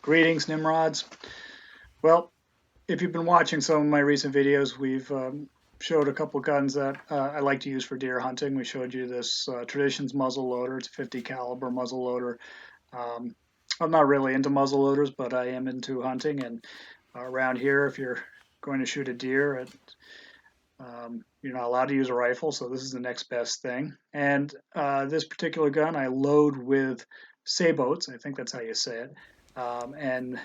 Greetings, Nimrods. Well, if you've been watching some of my recent videos, we've showed a couple guns that I like to use for deer hunting. We showed you this Traditions muzzleloader. It's a 50 caliber muzzleloader. I'm not really into muzzleloaders, but I am into hunting. And around here, if you're going to shoot a deer, you're not allowed to use a rifle, so this is the next best thing. And this particular gun, I load with Sabots. I think that's how you say it. And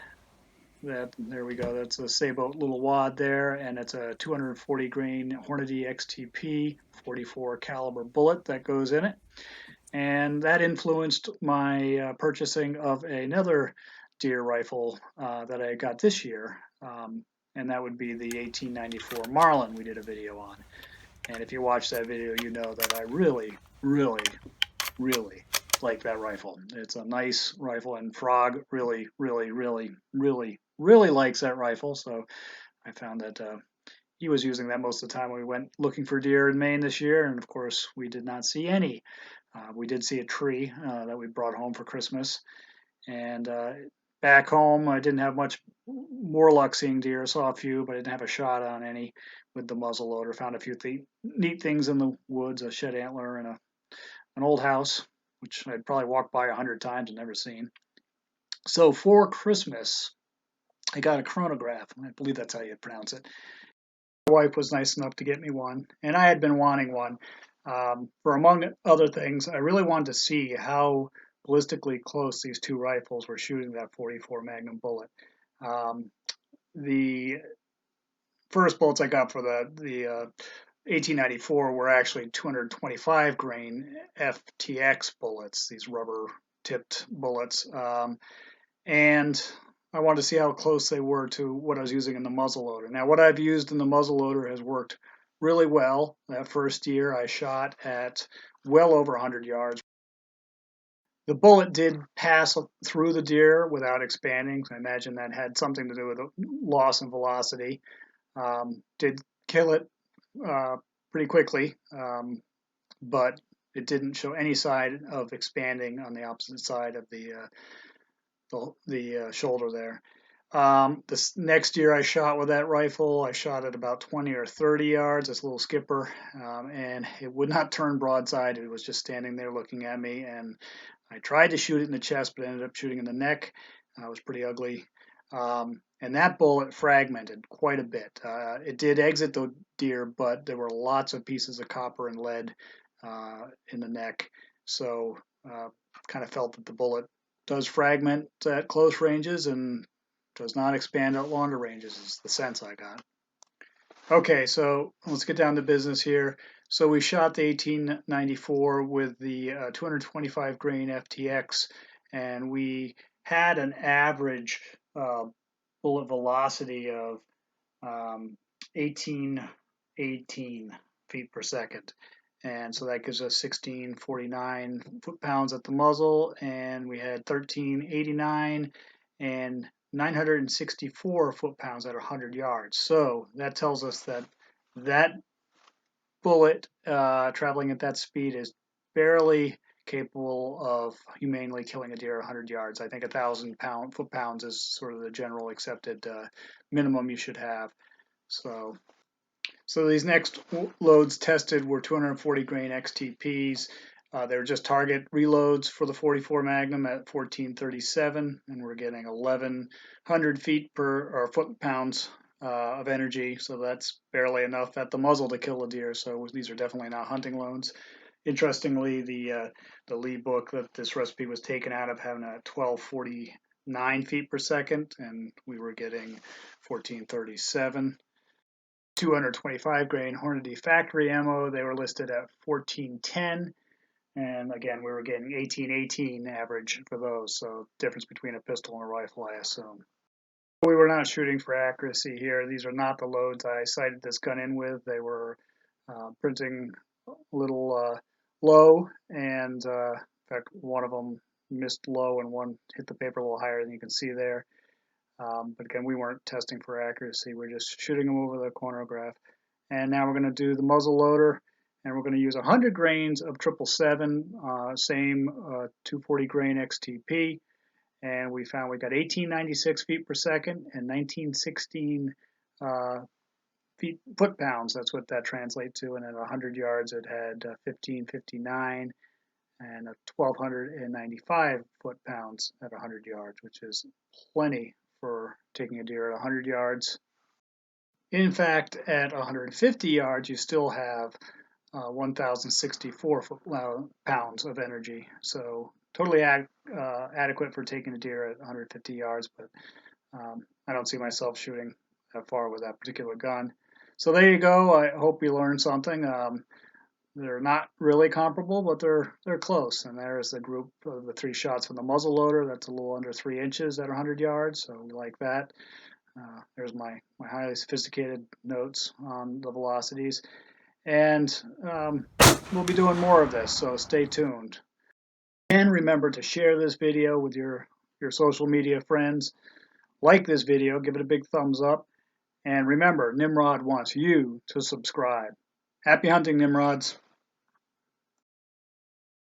there we go. That's a Sabot little wad there, and it's a 240 grain Hornady XTP 44 caliber bullet that goes in it. And that influenced my purchasing of another deer rifle that I got this year, and that would be the 1894 Marlin we did a video on. And if you watch that video, you know that I really, really, really like that rifle. It's a nice rifle, and Frog really, really, really, really, really likes that rifle. So I found that he was using that most of the time. We went looking for deer in Maine this year, and of course we did not see any. We did see a tree that we brought home for Christmas, and back home I didn't have much more luck seeing deer. I saw a few, but I didn't have a shot on any with the muzzleloader. Found a few neat things in the woods, a shed antler and an old house, which I'd probably walked by 100 times and never seen. So for Christmas, I got a chronograph. I believe that's how you pronounce it. My wife was nice enough to get me one, and I had been wanting one. For among other things, I really wanted to see how ballistically close these two rifles were shooting that 44 Magnum bullet. The first bullets I got for the 1894 were actually 225 grain FTX bullets, these rubber tipped bullets. And I wanted to see how close they were to what I was using in the muzzleloader. Now, what I've used in the muzzleloader has worked really well. That first year I shot at well over 100 yards. The bullet did pass through the deer without expanding. So I imagine that had something to do with the loss in velocity. Did kill it pretty quickly, but it didn't show any sign of expanding on the opposite side of the shoulder there. This next year I shot with that rifle. I shot at about 20 or 30 yards, this little skipper, and it would not turn broadside. It was just standing there looking at me, and I tried to shoot it in the chest, but ended up shooting in the neck. It was pretty ugly. And that bullet fragmented quite a bit. It did exit the deer, but there were lots of pieces of copper and lead in the neck. So kind of felt that the bullet does fragment at close ranges and does not expand at longer ranges, is the sense I got. Okay, so let's get down to business here. So we shot the 1894 with the 225 grain FTX, and we had an average bullet velocity of 1818 feet per second. And so that gives us 1649 foot-pounds at the muzzle, and we had 1389 and 964 foot-pounds at 100 yards. So that tells us that that bullet traveling at that speed is barely capable of humanely killing a deer 100 yards. I think 1,000 foot-pounds is sort of the general accepted minimum you should have. So these next loads tested were 240 grain XTPs. They were just target reloads for the 44 Magnum at 1437, and we're getting 1,100 feet per or foot-pounds of energy. So that's barely enough at the muzzle to kill a deer. So these are definitely not hunting loads. Interestingly, the lead book that this recipe was taken out of having a 1249 feet per second, and we were getting 1437. 225 grain Hornady factory ammo, they were listed at 1410, and again we were getting 1818 average for those, so difference between a pistol and a rifle, I assume. We were not shooting for accuracy here. These are not the loads I sighted this gun in with. They were printing a little low, and in fact one of them missed low and one hit the paper a little higher than you can see there. But again, we weren't testing for accuracy. We're just shooting them over the chronograph. And now we're going to do the muzzle loader, and we're going to use 100 grains of 777, same 240 grain XTP. and we found we got 1896 feet per second and 1916 foot-pounds. That's what that translates to. And at 100 yards, it had 1559 and 1295 foot-pounds at 100 yards, which is plenty for taking a deer at 100 yards. In fact, at 150 yards, you still have 1,064 pounds of energy. So totally adequate for taking a deer at 150 yards, but I don't see myself shooting that far with that particular gun. So there you go. I hope you learned something. They're not really comparable, but they're close. And there's the group of the 3 shots from the muzzleloader. That's a little under 3 inches at 100 yards, so we like that. There's my highly sophisticated notes on the velocities. And we'll be doing more of this, so stay tuned. And remember to share this video with your social media friends. Like this video, give it a big thumbs up. And remember, Nimrod wants you to subscribe. Happy hunting, Nimrods.